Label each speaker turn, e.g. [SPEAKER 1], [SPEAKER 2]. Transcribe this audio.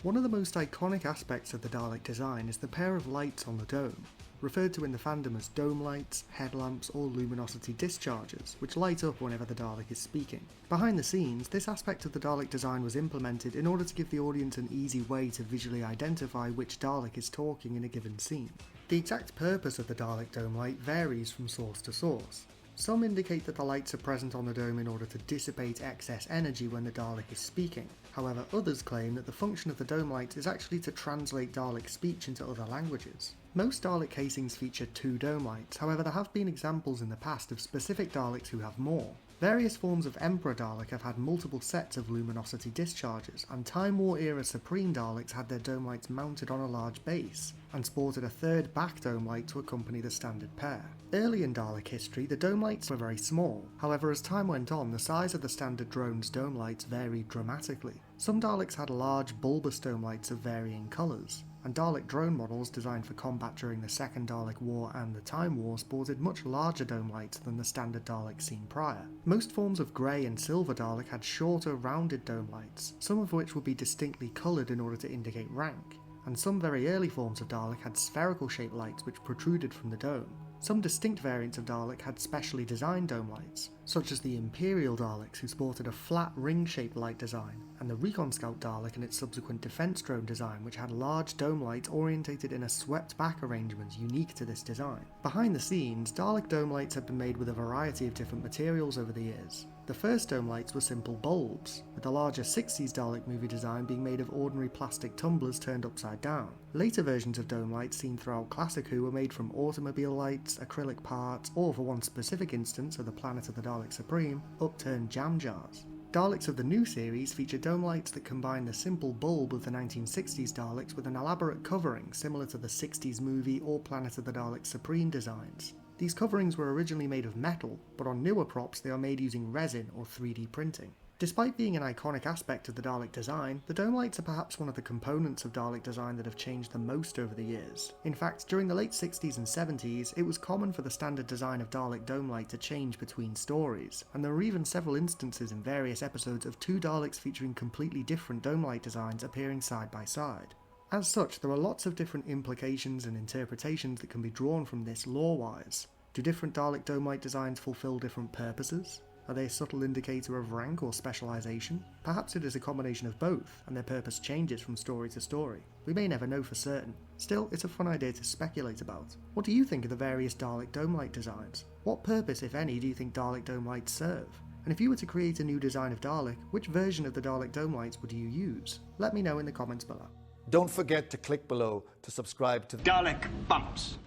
[SPEAKER 1] One of the most iconic aspects of the Dalek design is the pair of lights on the dome, referred to in the fandom as dome lights, headlamps or luminosity discharges, which light up whenever the Dalek is speaking. Behind the scenes, this aspect of the Dalek design was implemented in order to give the audience an easy way to visually identify which Dalek is talking in a given scene. The exact purpose of the Dalek dome light varies from source to source. Some indicate that the lights are present on the dome in order to dissipate excess energy when the Dalek is speaking. However, others claim that the function of the dome lights is actually to translate Dalek speech into other languages. Most Dalek casings feature 2 dome lights, however there have been examples in the past of specific Daleks who have more. Various forms of Emperor Dalek have had multiple sets of luminosity discharges, and Time War era Supreme Daleks had their dome lights mounted on a large base, and sported a third back dome light to accompany the standard pair. Early in Dalek history, the dome lights were very small, however as time went on, the size of the standard drone's dome lights varied dramatically. Some Daleks had large bulbous dome lights of varying colours, and Dalek drone models designed for combat during the Second Dalek War and the Time War sported much larger dome lights than the standard Dalek seen prior. Most forms of grey and silver Dalek had shorter, rounded dome lights, some of which would be distinctly coloured in order to indicate rank, and some very early forms of Dalek had spherical shaped lights which protruded from the dome. Some distinct variants of Dalek had specially designed dome lights, such as the Imperial Daleks who sported a flat ring-shaped light design, and the Recon Scout Dalek and its subsequent defense drone design which had large dome lights orientated in a swept-back arrangement unique to this design. Behind the scenes, Dalek dome lights have been made with a variety of different materials over the years. The first dome lights were simple bulbs, with the larger 60s Dalek movie design being made of ordinary plastic tumblers turned upside down. Later versions of dome lights seen throughout Classic Who were made from automobile lights, acrylic parts, or for one specific instance of the Planet of the Dalek Supreme, upturned jam jars. Daleks of the new series feature dome lights that combine the simple bulb of the 1960s Daleks with an elaborate covering similar to the 60s movie or Planet of the Dalek Supreme designs. These coverings were originally made of metal, but on newer props they are made using resin or 3D printing. Despite being an iconic aspect of the Dalek design, the dome lights are perhaps one of the components of Dalek design that have changed the most over the years. In fact, during the late 60s and 70s, it was common for the standard design of Dalek dome light to change between stories, and there were even several instances in various episodes of 2 Daleks featuring completely different dome light designs appearing side by side. As such, there are lots of different implications and interpretations that can be drawn from this lore-wise. Do different Dalek dome light designs fulfill different purposes? Are they a subtle indicator of rank or specialisation? Perhaps it is a combination of both, and their purpose changes from story to story. We may never know for certain. Still, it's a fun idea to speculate about. What do you think of the various Dalek dome light designs? What purpose, if any, do you think Dalek dome lights serve? And if you were to create a new design of Dalek, which version of the Dalek dome lights would you use? Let me know in the comments below.
[SPEAKER 2] Don't forget to click below to subscribe to
[SPEAKER 3] Dalek Bumps.